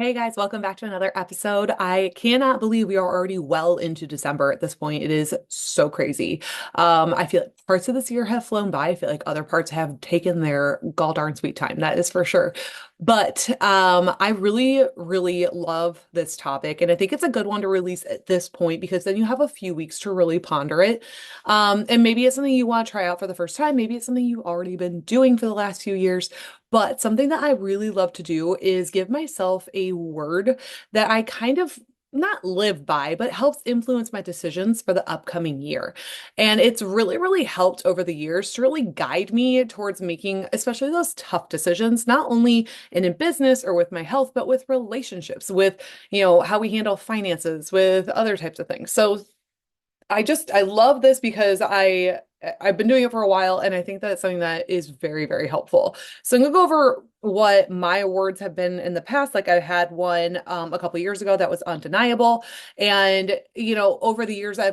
Hey guys, welcome back to another episode. I cannot believe we are already well into December at this point. It is so crazy. I feel like parts of this year have flown by. I feel like other parts have taken their gall darn sweet time. That is for sure. But I really, really love this topic, and I think it's a good one to release at this point because then you have a few weeks to really ponder it. And maybe it's something you want to try out for the first time. Maybe it's something you've already been doing for the last few years. But something that I really love to do is give myself a word that I kind of not live by, but helps influence my decisions for the upcoming year. And it's really, really helped over the years to really guide me towards making, especially those tough decisions, not only in business or with my health, but with relationships, with, how we handle finances, with other types of things. So I love this because I've been doing it for a while and I think that it's something that is very, very helpful. So I'm gonna go over what my awards have been in the past. Like I had one a couple years ago that was undeniable. And over the years I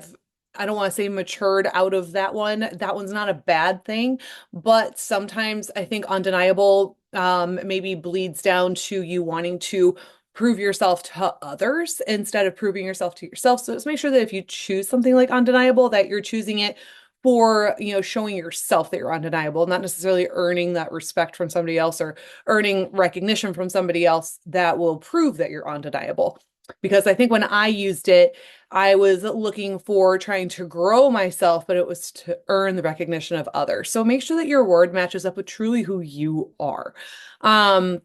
don't want to say matured out of that one. That one's not a bad thing, but sometimes I think undeniable maybe bleeds down to you wanting to prove yourself to others instead of proving yourself to yourself. So just make sure that if you choose something like undeniable, that you're choosing it for, showing yourself that you're undeniable, not necessarily earning that respect from somebody else or earning recognition from somebody else that will prove that you're undeniable. Because I think when I used it, I was looking for trying to grow myself, but it was to earn the recognition of others. So make sure that your word matches up with truly who you are. Um,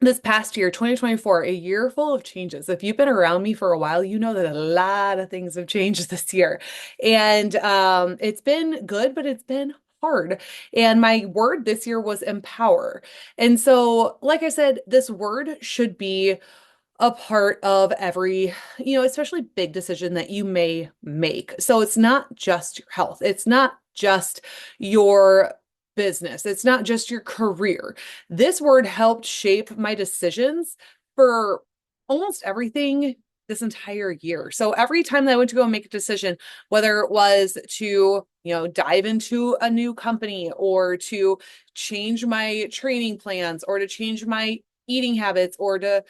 this past year, 2024, a year full of changes. If you've been around me for a while, you know that a lot of things have changed this year. And it's been good, but it's been hard. And my word this year was empower. And so, like I said, this word should be a part of every, especially big decision that you may make. So it's not just your health. It's not just your business. It's not just your career. This word helped shape my decisions for almost everything this entire year. So every time that I went to go make a decision, whether it was to, dive into a new company or to change my training plans or to change my eating habits or to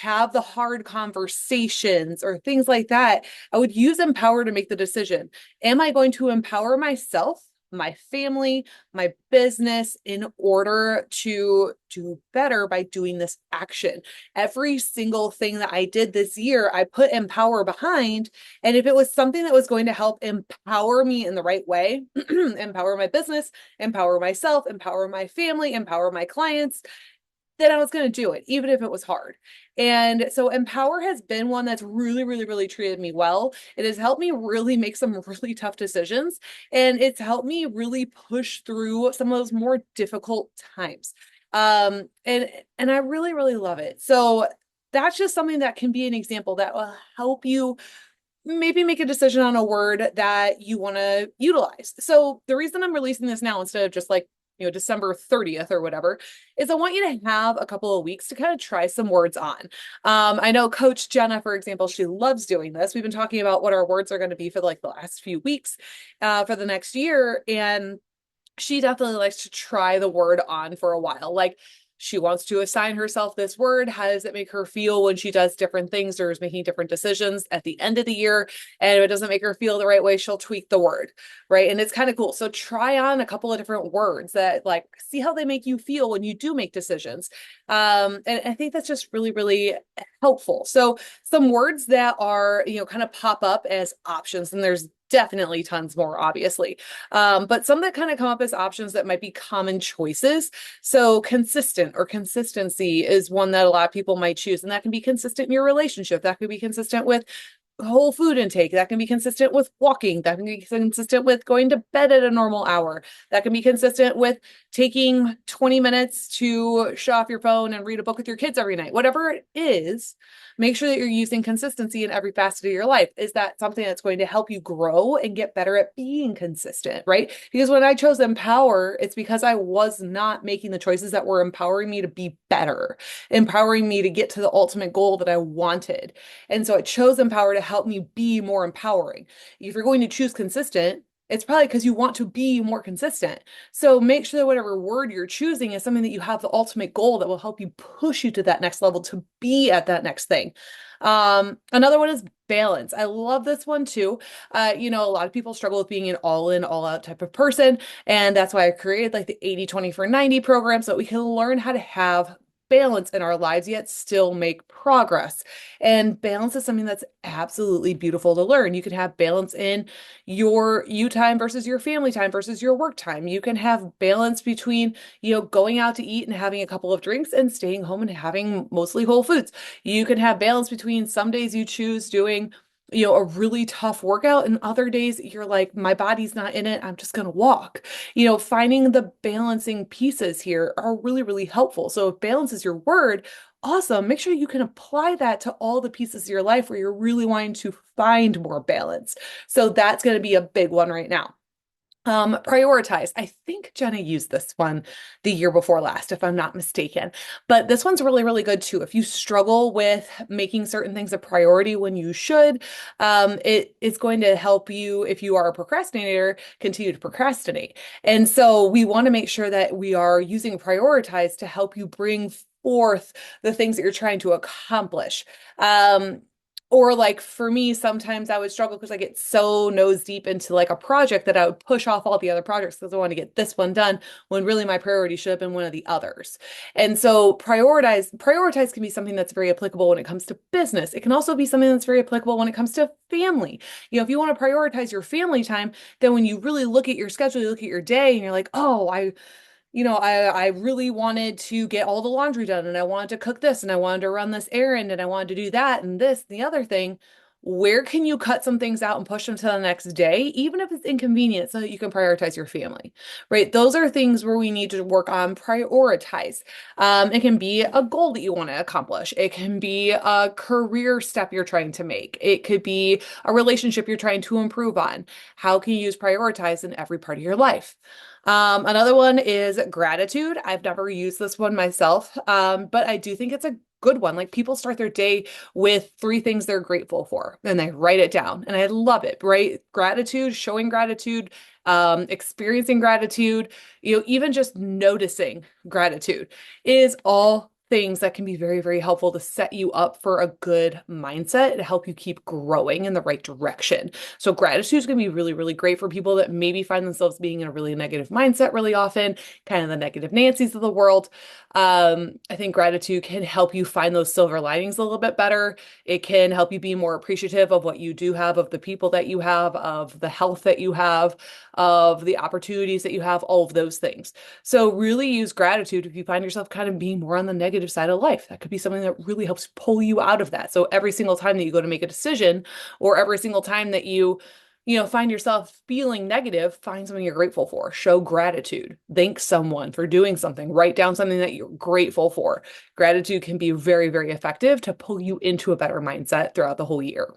have the hard conversations or things like that, I would use empower to make the decision. Am I going to empower myself, my family, my business in order to do better by doing this action? Every single thing that I did this year, I put empower behind. And if it was something that was going to help empower me in the right way, empower my business, empower myself, empower my family, empower my clients, then I was going to do it, even if it was hard. And so Empower has been one that's really, really, really treated me well. It has helped me really make some really tough decisions. And it's helped me really push through some of those more difficult times. And I really, really love it. So that's just something that can be an example that will help you maybe make a decision on a word that you want to utilize. So the reason I'm releasing this now instead of just like, December 30th or whatever, is I want you to have a couple of weeks to kind of try some words on. I know Coach Jenna, for example, she loves doing this. We've been talking about what our words are going to be for like the last few weeks for the next year. And she definitely likes to try the word on for a while. Like she wants to assign herself this word. How does it make her feel when she does different things or is making different decisions at the end of the year? And if it doesn't make her feel the right way, she'll tweak the word, right? And it's kind of cool. So try on a couple of different words that like see how they make you feel when you do make decisions. And I think that's just really, really helpful. So some words that are, kind of pop up as options, and there's definitely tons more, obviously. But some that kind of come up as options that might be common choices. So consistent or consistency is one that a lot of people might choose. And that can be consistent in your relationship. That could be consistent with whole food intake. That can be consistent with walking. That can be consistent with going to bed at a normal hour. That can be consistent with taking 20 minutes to shut off your phone and read a book with your kids every night. Whatever it is, make sure that you're using consistency in every facet of your life. Is that something that's going to help you grow and get better at being consistent, right? Because when I chose empower, it's because I was not making the choices that were empowering me to be better, empowering me to get to the ultimate goal that I wanted. And so I chose empower to help me be more empowering. If you're going to choose consistent, It's probably because you want to be more consistent. So make sure that whatever word you're choosing is something that you have the ultimate goal that will help you push you to that next level to be at that next thing. Another one is balance. I love this one too. A lot of people struggle with being an all in, all out type of person. And that's why I created like the 80/20 for 90 program so that we can learn how to have balance in our lives yet still make progress. And balance is something that's absolutely beautiful to learn. You can have balance in your you time versus your family time versus your work time. You can have balance between, going out to eat and having a couple of drinks and staying home and having mostly whole foods. You can have balance between some days you choose doing a really tough workout and other days you're like, my body's not in it. I'm just going to walk. Finding the balancing pieces here are really, really helpful. So if balance is your word, awesome. Make sure you can apply that to all the pieces of your life where you're really wanting to find more balance. So that's going to be a big one right now. Prioritize. I think Jenna used this one the year before last, if I'm not mistaken. But this one's really, really good too. If you struggle with making certain things a priority when you should, it is going to help you, if you are a procrastinator, continue to procrastinate. And so we want to make sure that we are using prioritize to help you bring forth the things that you're trying to accomplish. Or like for me, sometimes I would struggle because I get so nose deep into like a project that I would push off all the other projects because I want to get this one done when really my priority should have been one of the others. And so prioritize can be something that's very applicable when it comes to business. It can also be something that's very applicable when it comes to family. If you want to prioritize your family time, then when you really look at your schedule, you look at your day and you're like, oh, I really wanted to get all the laundry done and I wanted to cook this and I wanted to run this errand and I wanted to do that and this and the other thing. Where can you cut some things out and push them to the next day, even if it's inconvenient, so that you can prioritize your family, right? Those are things where we need to work on prioritize. It can be a goal that you want to accomplish. It can be a career step you're trying to make. It could be a relationship you're trying to improve on. How can you use prioritize in every part of your life? Another one is gratitude. I've never used this one myself, but I do think it's a good one. Like people start their day with three things they're grateful for, and they write it down. And I love it, right? Gratitude, showing gratitude, experiencing gratitude, even just noticing gratitude is all things that can be very, very helpful to set you up for a good mindset to help you keep growing in the right direction. So gratitude is going to be really, really great for people that maybe find themselves being in a really negative mindset really often, kind of the negative Nancy's of the world. I think gratitude can help you find those silver linings a little bit better. It can help you be more appreciative of what you do have, of the people that you have, of the health that you have, of the opportunities that you have, all of those things. So really use gratitude if you find yourself kind of being more on the negative side of life. That could be something that really helps pull you out of that. So every single time that you go to make a decision, or every single time that you find yourself feeling negative, find something you're grateful for. Show gratitude. Thank someone for doing something. Write down something that you're grateful for. Gratitude can be very, very effective to pull you into a better mindset throughout the whole year.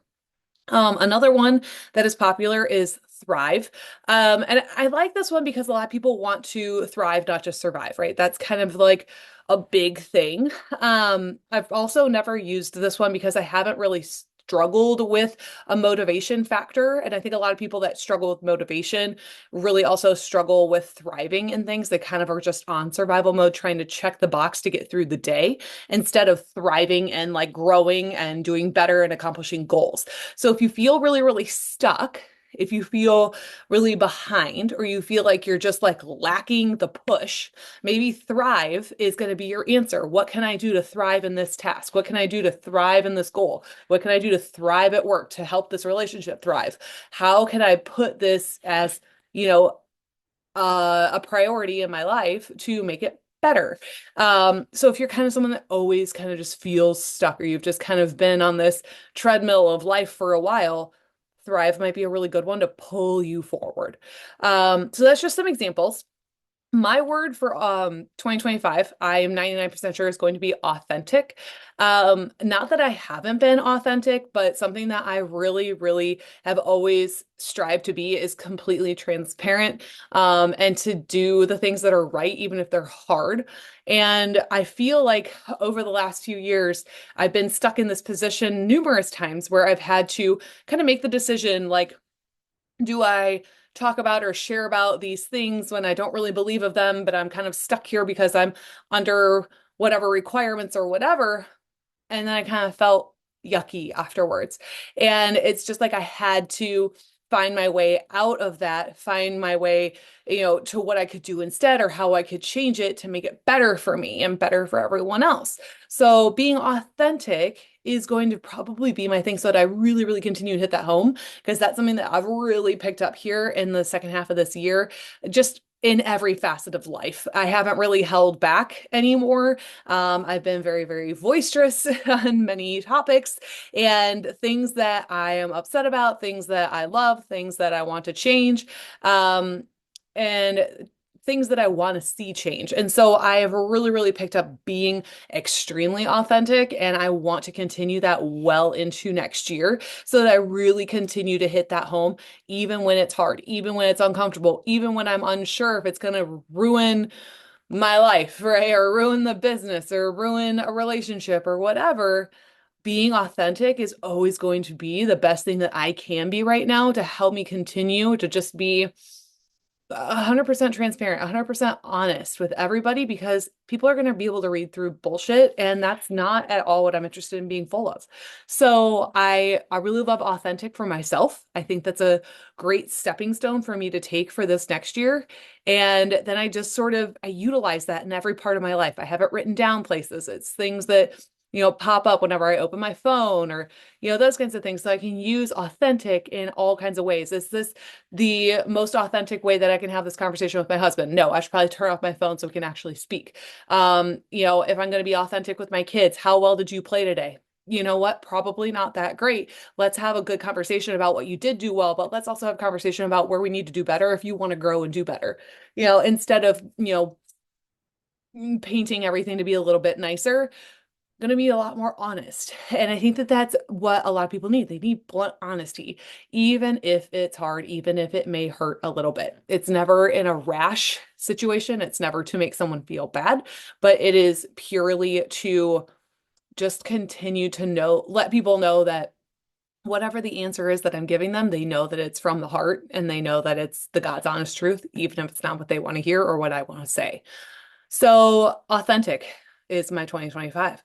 Another one that is popular is thrive. And I like this one because a lot of people want to thrive, not just survive, right? That's kind of like a big thing. I've also never used this one because I haven't really struggled with a motivation factor. And I think a lot of people that struggle with motivation really also struggle with thriving in things. They kind of are just on survival mode, trying to check the box to get through the day instead of thriving and like growing and doing better and accomplishing goals. So if you feel really, really stuck, if you feel really behind, or you feel like you're just like lacking the push, maybe thrive is going to be your answer. What can I do to thrive in this task? What can I do to thrive in this goal? What can I do to thrive at work to help this relationship thrive? How can I put this as, a priority in my life to make it better? So if you're kind of someone that always kind of just feels stuck, or you've just kind of been on this treadmill of life for a while, Thrive might be a really good one to pull you forward. So that's just some examples. My word for 2025, I am 99% sure is going to be authentic. Not that I haven't been authentic, but something that I really, really have always strived to be is completely transparent, and to do the things that are right, even if they're hard. And I feel like over the last few years, I've been stuck in this position numerous times where I've had to kind of make the decision like, do I talk about or share about these things when I don't really believe of them, but I'm kind of stuck here because I'm under whatever requirements or whatever. And then I kind of felt yucky afterwards. And it's just like I had to find my way out of that, find my way, to what I could do instead or how I could change it to make it better for me and better for everyone else. So being authentic is going to probably be my thing so that I really, really continue to hit that home because that's something that I've really picked up here in the second half of this year, just in every facet of life. I haven't really held back anymore. I've been very, very boisterous on many topics and things that I am upset about, things that I love, things that I want to change, and things that I want to see change. And so I have really, really picked up being extremely authentic, and I want to continue that well into next year so that I really continue to hit that home, even when it's hard, even when it's uncomfortable, even when I'm unsure if it's going to ruin my life, right? Or ruin the business or ruin a relationship or whatever. Being authentic is always going to be the best thing that I can be right now to help me continue to just be 100% transparent, 100% honest with everybody because people are going to be able to read through bullshit and that's not at all what I'm interested in being full of. So I really love authentic for myself. I think that's a great stepping stone for me to take for this next year. And then I just sort of I utilize that in every part of my life. I have it written down places. It's things that pop up whenever I open my phone or, those kinds of things. So I can use authentic in all kinds of ways. Is this the most authentic way that I can have this conversation with my husband? No, I should probably turn off my phone so we can actually speak. If I'm going to be authentic with my kids, how well did you play today? You know what? Probably not that great. Let's have a good conversation about what you did do well, but let's also have a conversation about where we need to do better if you want to grow and do better. Instead of, painting everything to be a little bit nicer, going to be a lot more honest. And I think that that's what a lot of people need. They need blunt honesty, even if it's hard, even if it may hurt a little bit. It's never in a rash situation. It's never to make someone feel bad, but it is purely to just continue to let people know that whatever the answer is that I'm giving them, they know that it's from the heart and they know that it's the God's honest truth, even if it's not what they want to hear or what I want to say. So authentic is my 2025.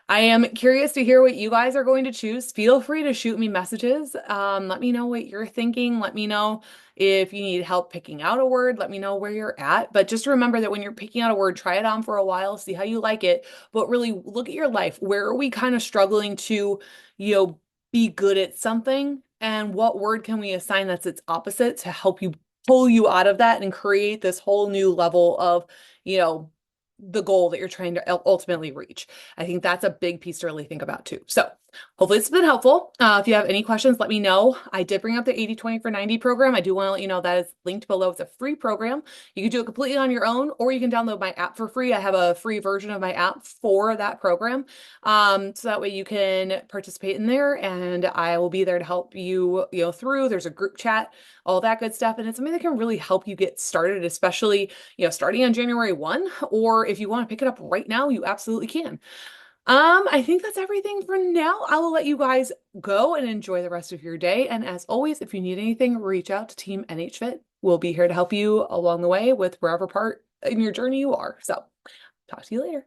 I am curious to hear what you guys are going to choose. Feel free to shoot me messages. Let me know what you're thinking. Let me know if you need help picking out a word. Let me know where you're at. But just remember that when you're picking out a word, try it on for a while, see how you like it. But really look at your life. Where are we kind of struggling to, be good at something? And what word can we assign that's its opposite to help you pull you out of that and create this whole new level of, you know, the goal that you're trying to ultimately reach. I think that's a big piece to really think about too. So hopefully it's been helpful. If you have any questions, let me know. I did bring up the 80/20 for 90 program. I do want to let you know that is linked below. It's a free program. You can do it completely on your own, or you can download my app for free. I have a free version of my app for that program. So that way you can participate in there and I will be there to help you, through. There's a group chat, all that good stuff. And it's something that can really help you get started, especially, starting on January 1, or if you want to pick it up right now, you absolutely can. I think that's everything for now. I will let you guys go and enjoy the rest of your day. And as always, if you need anything, reach out to Team NHFit. We'll be here to help you along the way with wherever part in your journey you are. So talk to you later.